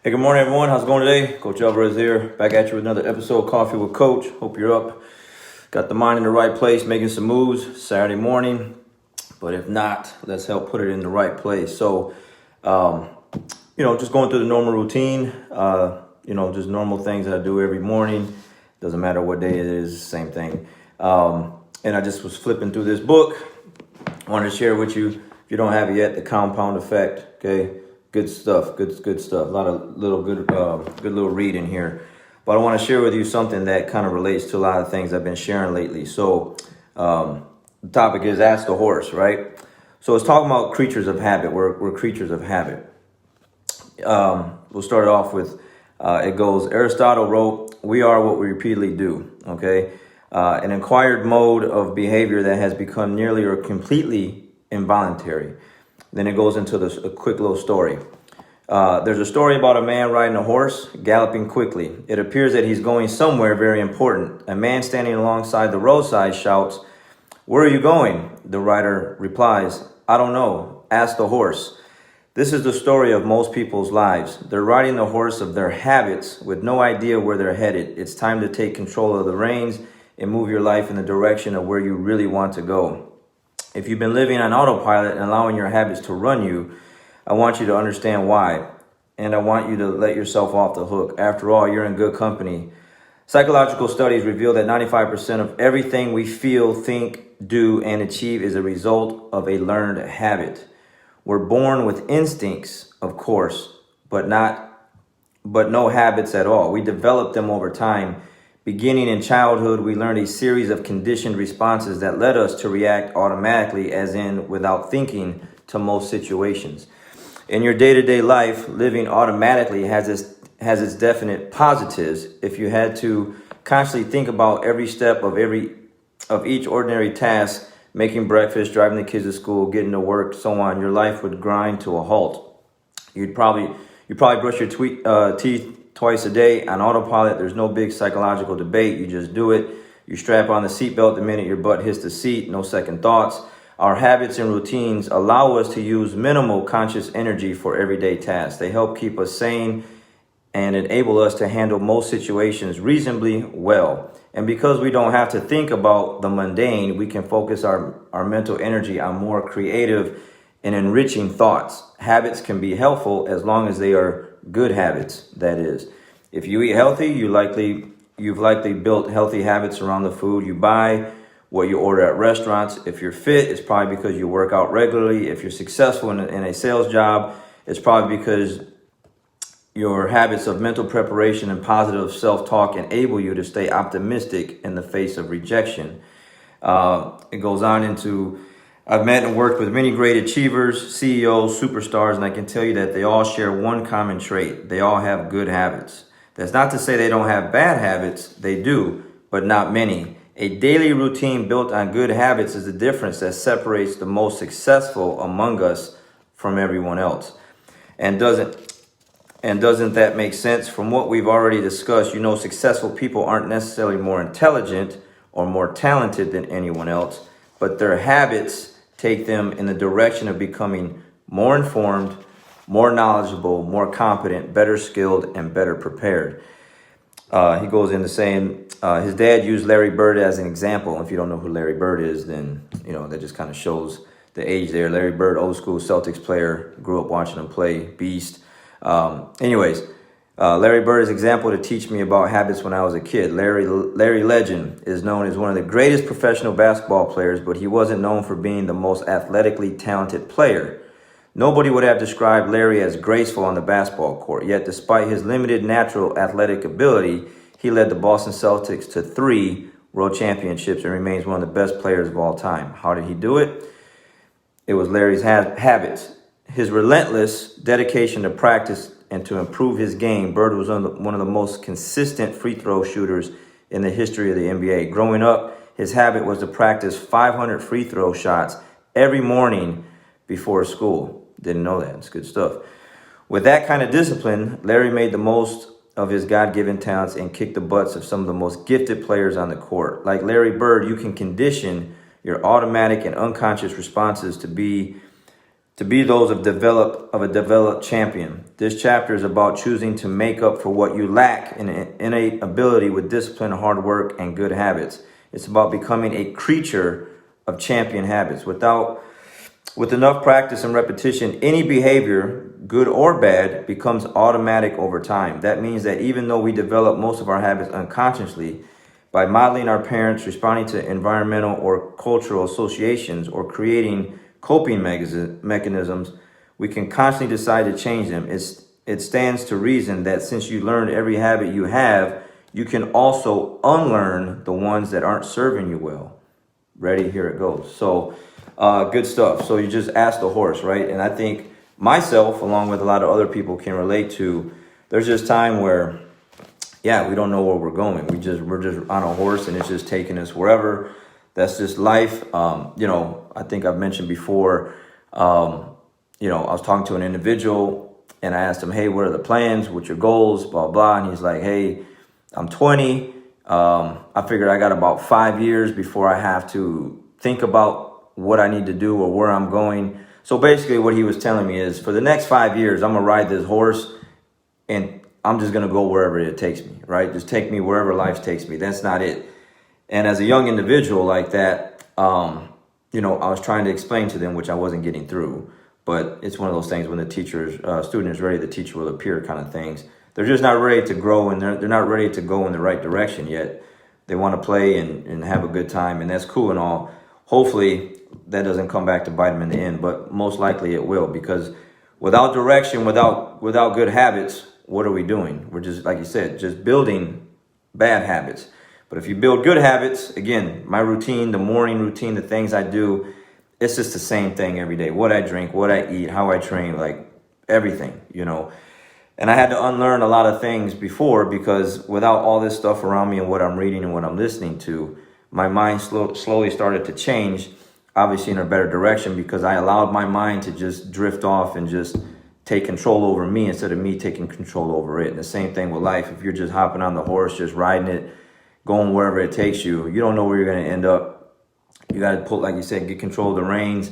Hey, good morning, everyone. How's it going today? Coach Alvarez here, back at you with another episode of Coffee with Coach. Hope you're up, got the mind in the right place, making some moves Saturday morning. But if not, let's help put it in the right place. So, just going through the normal routine, just normal things that I do every morning. Doesn't matter what day it is, same thing. And I just was flipping through this book. I wanted to share with you, if you don't have it yet, The Compound Effect, okay? Good stuff, good stuff. A lot of little good little reading here. But I want to share with you something that kind of relates to a lot of things I've been sharing lately. So the topic is Ask the Horse, right? So it's talking about creatures of habit. We're creatures of habit. We'll start it off with, it goes, Aristotle wrote, "We are what we repeatedly do," okay? An acquired mode of behavior that has become nearly or completely involuntary. Then it goes into a quick little story. There's a story about a man riding a horse, galloping quickly. It appears that he's going somewhere very important. A man standing alongside the roadside shouts, "Where are you going?" The rider replies, "I don't know. Ask the horse." This is the story of most people's lives. They're riding the horse of their habits with no idea where they're headed. It's time to take control of the reins and move your life in the direction of where you really want to go. If you've been living on autopilot and allowing your habits to run you, I want you to understand why. And I want you to let yourself off the hook. After all, you're in good company. Psychological studies reveal that 95% of everything we feel, think, do, and achieve is a result of a learned habit. We're born with instincts, of course, but no habits at all. We develop them over time. Beginning in childhood, we learned a series of conditioned responses that led us to react automatically, as in without thinking, to most situations. In your day-to-day life, living automatically has its definite positives. If you had to constantly think about every step of each ordinary task, making breakfast, driving the kids to school, getting to work, so on, your life would grind to a halt. You'd probably brush your teeth twice a day on autopilot. There's no big psychological debate. You just do it. You strap on the seatbelt the minute your butt hits the seat. No second thoughts. Our habits and routines allow us to use minimal conscious energy for everyday tasks. They help keep us sane and enable us to handle most situations reasonably well. And because we don't have to think about the mundane, we can focus our mental energy on more creative and enriching thoughts. Habits can be helpful as long as they are good habits, that is. If you eat healthy, you've likely built healthy habits around the food you buy, what you order at restaurants. If you're fit, it's probably because you work out regularly. If you're successful in a sales job, it's probably because your habits of mental preparation and positive self-talk enable you to stay optimistic in the face of rejection. It goes on into, I've met and worked with many great achievers, CEOs, superstars, and I can tell you that they all share one common trait. They all have good habits. That's not to say they don't have bad habits. They do, but not many. A daily routine built on good habits is the difference that separates the most successful among us from everyone else. And doesn't that make sense? From what we've already discussed, successful people aren't necessarily more intelligent or more talented than anyone else, but their habits take them in the direction of becoming more informed, more knowledgeable, more competent, better skilled, and better prepared. He goes into saying his dad used Larry Bird as an example. If you don't know who Larry Bird is, then that just kind of shows the age there. Larry Bird, old school Celtics player, grew up watching him play, beast. Larry Bird's example to teach me about habits when I was a kid. Larry Legend is known as one of the greatest professional basketball players, but he wasn't known for being the most athletically talented player. Nobody would have described Larry as graceful on the basketball court, yet despite his limited natural athletic ability, he led the Boston Celtics to 3 world championships and remains one of the best players of all time. How did he do it? It was Larry's habits. His relentless dedication to practice and to improve his game. Bird was one of the most consistent free throw shooters in the history of the NBA. Growing up, his habit was to practice 500 free throw shots every morning before school. Didn't know that. It's good stuff. With that kind of discipline, Larry made the most of his God-given talents and kicked the butts of some of the most gifted players on the court. Like Larry Bird, you can condition your automatic and unconscious responses to to be those of a developed champion. This chapter is about choosing to make up for what you lack in innate ability with discipline, hard work, and good habits. It's about becoming a creature of champion habits. With enough practice and repetition, any behavior, good or bad, becomes automatic over time. That means that even though we develop most of our habits unconsciously, by modeling our parents, responding to environmental or cultural associations, or creating coping mechanisms, we can constantly decide to change them. It stands to reason that since you learned every habit you have, you can also unlearn the ones that aren't serving you well. Ready? Here it goes. So good stuff. So you just ask the horse, right? And I think myself, along with a lot of other people, can relate to, there's just time where, yeah, we don't know where we're going. We're just on a horse and it's just taking us wherever. That's just life. I think I've mentioned before, I was talking to an individual and I asked him, hey, what are the plans? What's your goals? Blah, blah. And he's like, hey, I'm 20. I figured I got about 5 years before I have to think about what I need to do or where I'm going. So basically what he was telling me is for the next 5 years, I'm going to ride this horse and I'm just going to go wherever it takes me, right? Just take me wherever life takes me. That's not it. And as a young individual like that, I was trying to explain to them, which I wasn't getting through. But it's one of those things when the student is ready, the teacher will appear kind of things. They're just not ready to grow and they're not ready to go in the right direction yet. They want to play and have a good time, and that's cool and all. Hopefully that doesn't come back to bite them in the end, but most likely it will, because without direction, without good habits, what are we doing? We're just, like you said, just building bad habits. But if you build good habits, again, my routine, the morning routine, the things I do, it's just the same thing every day. What I drink, what I eat, how I train, like everything, And I had to unlearn a lot of things before, because without all this stuff around me and what I'm reading and what I'm listening to, my mind slowly started to change, obviously in a better direction, because I allowed my mind to just drift off and just take control over me instead of me taking control over it. And the same thing with life. If you're just hopping on the horse, just riding it, going wherever it takes you, you don't know where you're going to end up. You got to like you said, get control of the reins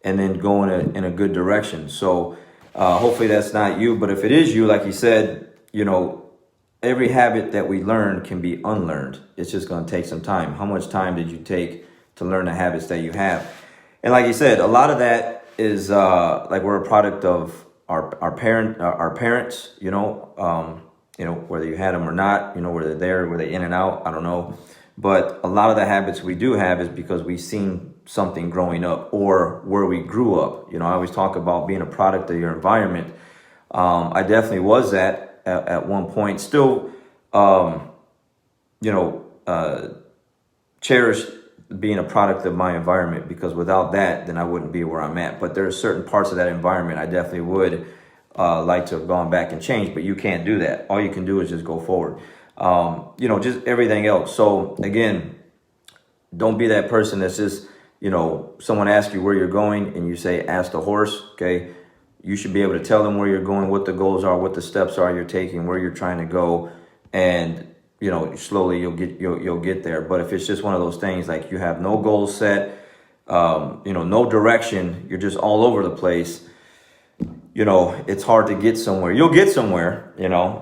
and then go in a good direction. So hopefully that's not you. But if it is you, like you said, every habit that we learn can be unlearned. It's just going to take some time. How much time did you take to learn the habits that you have? And like you said, a lot of that is like we're a product of our parents, whether you had them or not, were they there, were they in and out? I don't know. But a lot of the habits we do have is because we've seen something growing up or where we grew up. I always talk about being a product of your environment. I definitely was that at one point. Still, cherish being a product of my environment, because without that, then I wouldn't be where I'm at. But there are certain parts of that environment I definitely would like to have gone back and changed, but you can't do that. All you can do is just go forward. Just everything else. So again, don't be that person that's just, someone asks you where you're going and you say, ask the horse. Okay. You should be able to tell them where you're going, what the goals are, what the steps are you're taking, where you're trying to go. And, slowly you'll get there. But if it's just one of those things, like you have no goals set, no direction, you're just all over the place, it's hard to get somewhere. You'll get somewhere,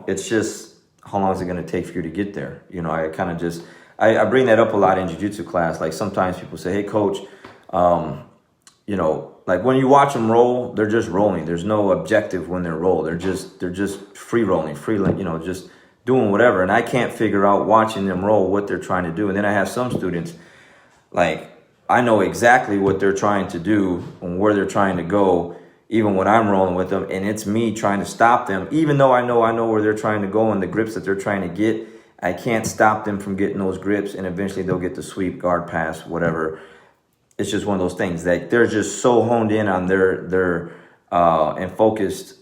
it's just, how long is it going to take for you to get there? I kind of just, I bring that up a lot in jiu-jitsu class. Like sometimes people say, hey coach, like when you watch them roll, they're just rolling. There's no objective when they're roll. They're just free rolling, just doing whatever. And I can't figure out, watching them roll, what they're trying to do. And then I have some students, like I know exactly what they're trying to do and where they're trying to go, even when I'm rolling with them, and it's me trying to stop them. Even though I know where they're trying to go and the grips that they're trying to get, I can't stop them from getting those grips, and eventually they'll get the sweep, guard pass, whatever. It's just one of those things that they're just so honed in on their and focused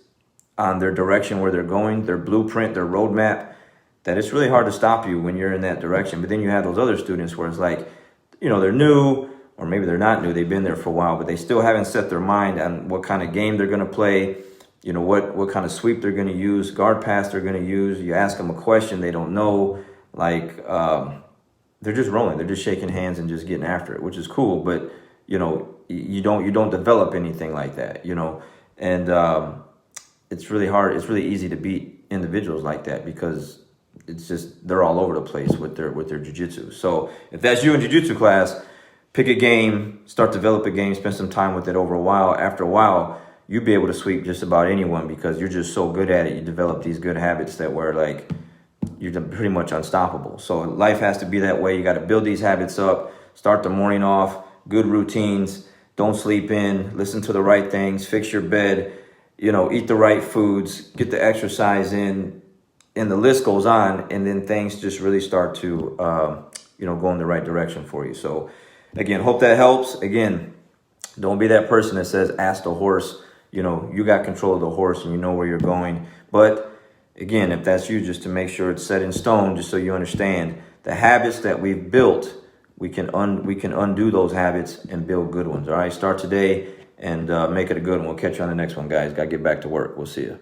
on their direction, where they're going, their blueprint, their roadmap, that it's really hard to stop you when you're in that direction. But then you have those other students where it's like, they're new, or maybe they're not new, they've been there for a while, but they still haven't set their mind on what kind of game they're going to play, what kind of sweep they're going to use, guard pass they're going to use. You ask them a question, they don't know, they're just rolling, they're just shaking hands and just getting after it, which is cool. But, you don't develop anything like that, you know. And it's really hard. It's really easy to beat individuals like that because it's just they're all over the place with their jiu-jitsu. So if that's you in jiu-jitsu class, pick a game, start develop a game, spend some time with it over a while. After a while, you'll be able to sweep just about anyone because you're just so good at it. You develop these good habits that were like you're pretty much unstoppable. So life has to be that way. You got to build these habits up, start the morning off, good routines, don't sleep in, listen to the right things, fix your bed, you know, eat the right foods, get the exercise in, and the list goes on. And then things just really start to, you know, go in the right direction for you. So again, hope that helps. Again, don't be that person that says, ask the horse. You know, you got control of the horse and you know where you're going. But again, if that's you, just to make sure it's set in stone, just so you understand the habits that we've built, we can undo those habits and build good ones. All right, start today and make it a good one. We'll catch you on the next one, guys. Got to get back to work. We'll see you.